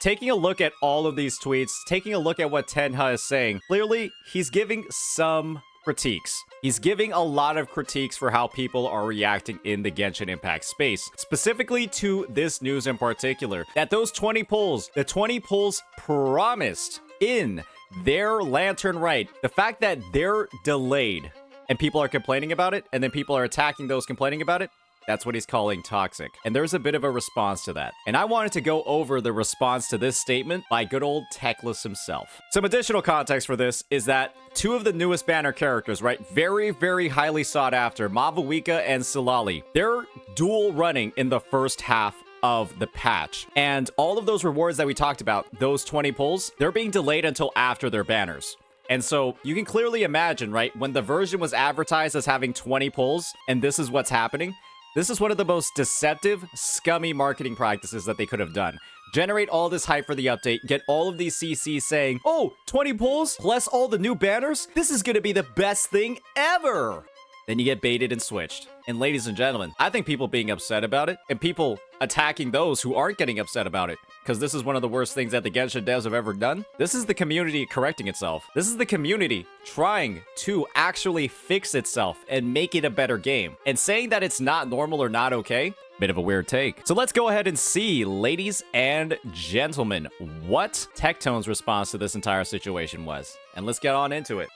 taking a look at all of these tweets, taking a look at what Tenha is saying, clearly he's giving some critiques. He's giving a lot of critiques for how people are reacting in the Genshin Impact space, specifically to this news in particular, that those 20 polls, the 20 polls promised in their Lantern Right, the fact that they're delayed and people are complaining about it, and then people are attacking those complaining about it, that's what he's calling toxic. And there's a bit of a response to that. And I wanted to go over the response to this statement by good old Teclis himself. Some additional context for this is that two of the newest banner characters, right? Very, very highly sought after, Mavuika and Silali. They're dual running in the first half of the patch. And all of those rewards that we talked about, those 20 pulls, they're being delayed until after their banners. And so you can clearly imagine, right? When the version was advertised as having 20 pulls, and this is what's happening, this is one of the most deceptive, scummy marketing practices that they could have done. Generate all this hype for the update, get all of these CCs saying, oh, 20 pulls plus all the new banners? This is gonna be the best thing ever! Then you get baited and switched. And ladies and gentlemen, I think people being upset about it, and people attacking those who aren't getting upset about it, because this is one of the worst things that the Genshin devs have ever done. This is the community correcting itself. This is the community trying to actually fix itself and make it a better game. And saying that it's not normal or not okay, bit of a weird take. So let's go ahead and see, ladies and gentlemen, what Tectone's response to this entire situation was. And let's get on into it.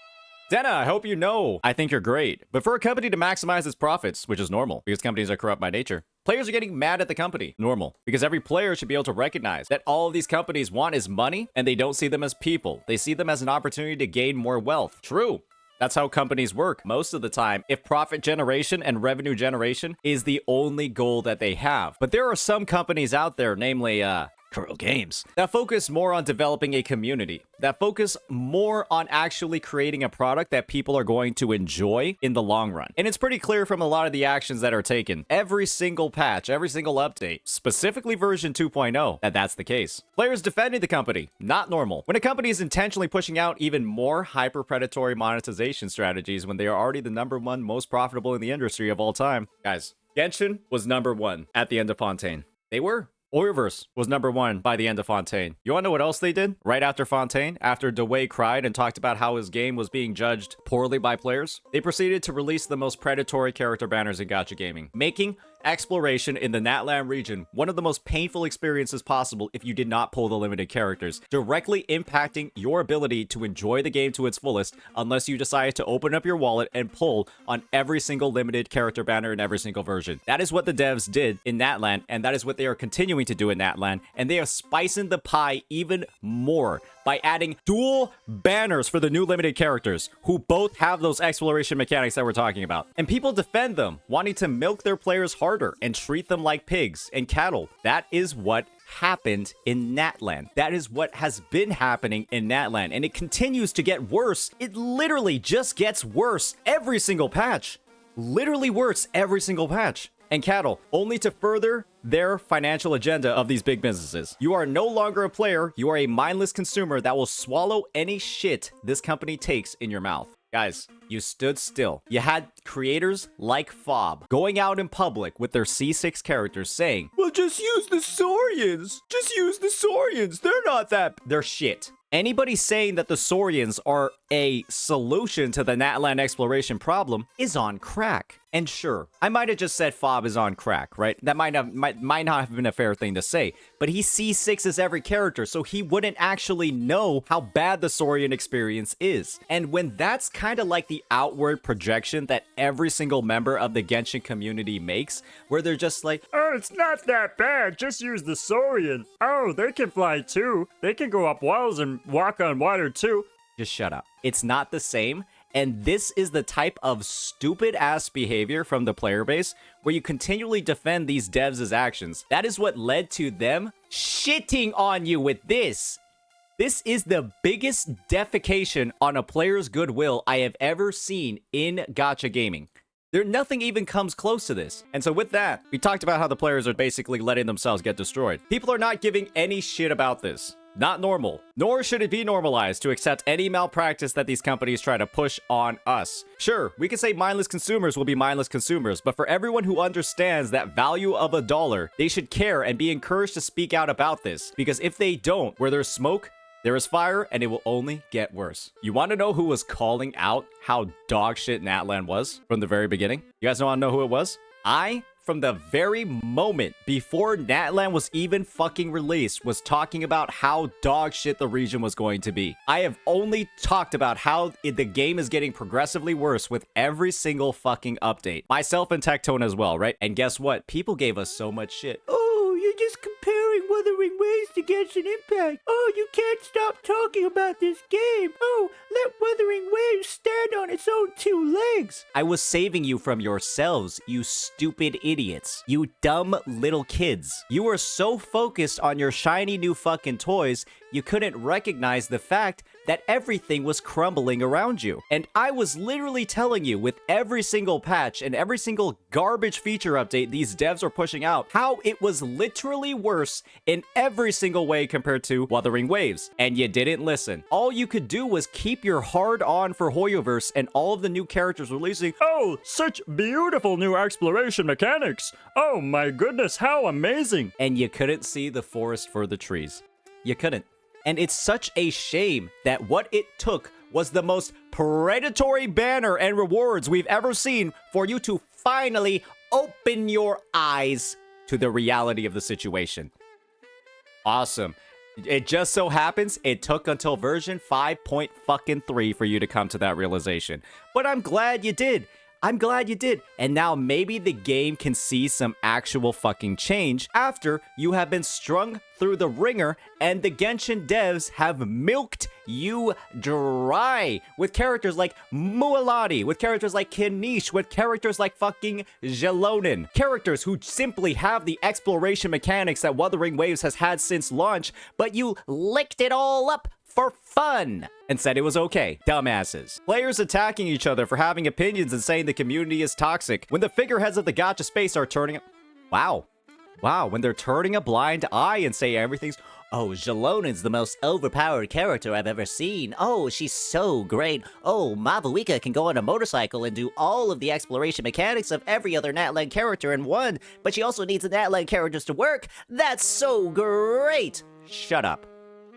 Denna, I hope you know I think you're great, but for a company to maximize its profits, which is normal because companies are corrupt by nature, players are getting mad at the company. Normal. Because every player should be able to recognize that all of these companies want is money, and they don't see them as people. They see them as an opportunity to gain more wealth. True. That's how companies work most of the time, if profit generation and revenue generation is the only goal that they have. But there are some companies out there, namely, Kuro Games, that focus more on developing a community, that focus more on actually creating a product that people are going to enjoy in the long run. And it's pretty clear from a lot of the actions that are taken, every single patch, every single update, specifically version 2.0, that that's the case. Players defending the company, not normal. When a company is intentionally pushing out even more hyper-predatory monetization strategies when they are already the #1 most profitable in the industry of all time. Guys, Genshin was #1 at the end of Fontaine. They were. Hoyoverse was #1 by the end of Fontaine. You wanna know what else they did? Right after Fontaine, after DeWay cried and talked about how his game was being judged poorly by players, they proceeded to release the most predatory character banners in gacha gaming, making exploration in the Natlan region one of the most painful experiences possible if you did not pull the limited characters, directly impacting your ability to enjoy the game to its fullest unless you decide to open up your wallet and pull on every single limited character banner in every single version. That is what the devs did in Natlan, and that is what they are continuing to do in Natlan, and they are spicing the pie even more by adding dual banners for the new limited characters, who both have those exploration mechanics that we're talking about. And people defend them, wanting to milk their players harder and treat them like pigs and cattle. That is what happened in Natlan. That is what has been happening in Natlan, and it continues to get worse. It literally just gets worse every single patch. Literally worse every single patch. And cattle, only to further their financial agenda of these big businesses. You are no longer a player, you are a mindless consumer that will swallow any shit this company takes in your mouth. Guys, you stood still. You had creators like Fob going out in public with their C6 characters saying, well, just use the Saurians. Just use the Saurians. They're not that... They're shit. Anybody saying that the Saurians are a solution to the Natlan exploration problem is on crack. And sure, I might have just said Fob is on crack, right? That might not have been a fair thing to say, but he C6s every character, so he wouldn't actually know how bad the Saurian experience is. And when that's kind of like the outward projection that every single member of the Genshin community makes, where they're just like, oh, it's not that bad, just use the Saurian. Oh, they can fly too. They can go up walls and walk on water too. Just shut up. It's not the same. And this is the type of stupid ass behavior from the player base where you continually defend these devs' actions. That is what led to them shitting on you with this. This is the biggest defecation on a player's goodwill I have ever seen in gacha gaming. Nothing even comes close to this. And so with that, we talked about how the players are basically letting themselves get destroyed. People are not giving any shit about this. not normal. Nor should it be normalized to accept any malpractice that these companies try to push on us. Sure, we can say mindless consumers will be mindless consumers, but for everyone who understands that value of a dollar, they should care and be encouraged to speak out about this. Because if they don't, where there's smoke, there is fire, and it will only get worse. You want to know who was calling out how dog shit Natlan was from the very beginning? You guys want to know who it was? From the very moment before Natlan was even fucking released, was talking about how dog shit the region was going to be. I have only talked about how the game is getting progressively worse with every single fucking update. Myself and Tectone as well, right? And guess what? People gave us so much shit. Oh, you're just comparing Wuthering Waves to Genshin Impact. Oh, you can't stop talking about this game. Oh, let Wuthering Waves stand on its own two legs. I was saving you from yourselves, you stupid idiots. You dumb little kids. You were so focused on your shiny new fucking toys, you couldn't recognize the fact that everything was crumbling around you. And I was literally telling you with every single patch and every single garbage feature update these devs are pushing out, how it was literally worse in every single way compared to Wuthering Waves. And you didn't listen. All you could do was keep your hard on for Hoyoverse and all of the new characters releasing. Oh, such beautiful new exploration mechanics. Oh my goodness, how amazing. And you couldn't see the forest for the trees. You couldn't. And it's such a shame that what it took was the most predatory banner and rewards we've ever seen for you to finally open your eyes to the reality of the situation. Awesome. It just so happens it took until version 5.3 for you to come to that realization. But I'm glad you did. I'm glad you did. And now maybe the game can see some actual fucking change after you have been strung through the ringer and the Genshin devs have milked you dry with characters like Mualadi, with characters like Kanish, with characters like fucking Jelonin. Characters who simply have the exploration mechanics that Wuthering Waves has had since launch, but you licked it all up for fun and said it was okay. Dumbasses. Players attacking each other for having opinions and saying the community is toxic when the figureheads of the gacha space are turning... Wow, when they're turning a blind eye and say everything's... Oh, Jelonin's the most overpowered character I've ever seen. Oh, she's so great. Oh, Mavuika can go on a motorcycle and do all of the exploration mechanics of every other Natlan character in one, but she also needs the Natlan characters to work. That's so great. Shut up.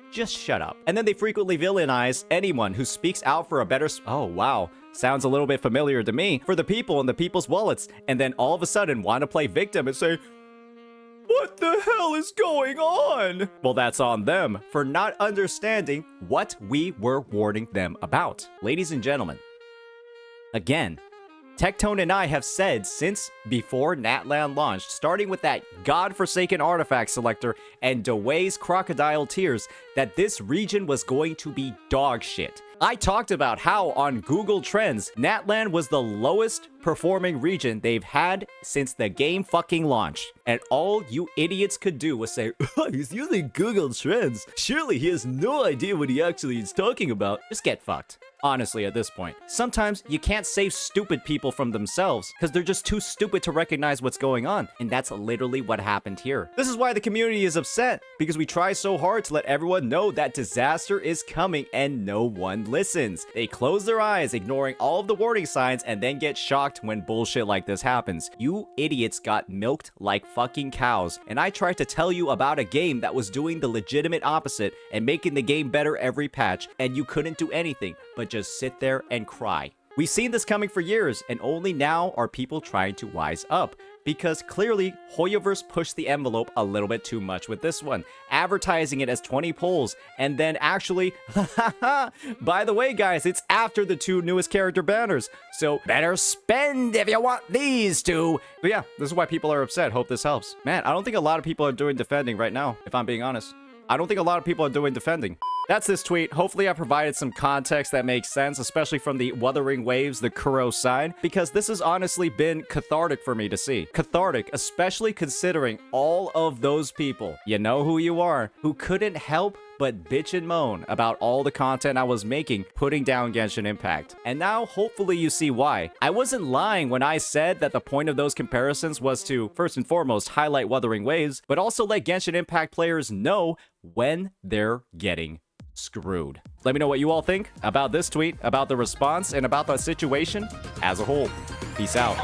Just shut up. And then they frequently villainize anyone who speaks out for a better... Oh, wow. Sounds a little bit familiar to me. For the people and the people's wallets. And then all of a sudden want to play victim and say, what the hell is going on? Well, that's on them for not understanding what we were warning them about. Ladies and gentlemen, again, Tectone and I have said since before Natlan launched, starting with that godforsaken artifact selector and Dewey's crocodile tears, that this region was going to be dog shit. I talked about how on Google Trends, Natlan was the lowest performing region they've had since the game fucking launched. And all you idiots could do was say, oh, he's using Google Trends. Surely he has no idea what he actually is talking about. Just get fucked. Honestly, at this point. Sometimes you can't save stupid people from themselves because they're just too stupid to recognize what's going on. And that's literally what happened here. This is why the community is upset, because we try so hard to let everyone know that disaster is coming and no one listens. They close their eyes, ignoring all of the warning signs, and then get shocked when bullshit like this happens. You idiots got milked like fucking cows, and I tried to tell you about a game that was doing the legitimate opposite and making the game better every patch, and you couldn't do anything but just sit there and cry. We've seen this coming for years, and only now are people trying to wise up. Because clearly, Hoyoverse pushed the envelope a little bit too much with this one, advertising it as 20 polls, and then actually, by the way guys, it's after the two newest character banners, so better spend if you want these two. But yeah, this is why people are upset. Hope this helps. Man, I don't think a lot of people are doing defending right now, if I'm being honest. I don't think a lot of people are doing defending. That's this tweet. Hopefully I provided some context that makes sense, especially from the Wuthering Waves, the Kuro side, because this has honestly been cathartic for me to see. Cathartic, especially considering all of those people, you know who you are, who couldn't help but bitch and moan about all the content I was making putting down Genshin Impact. And now, hopefully you see why. I wasn't lying when I said that the point of those comparisons was to, first and foremost, highlight Wuthering Waves, but also let Genshin Impact players know when they're getting screwed. Let me know what you all think about this tweet, about the response, and about the situation as a whole. Peace out.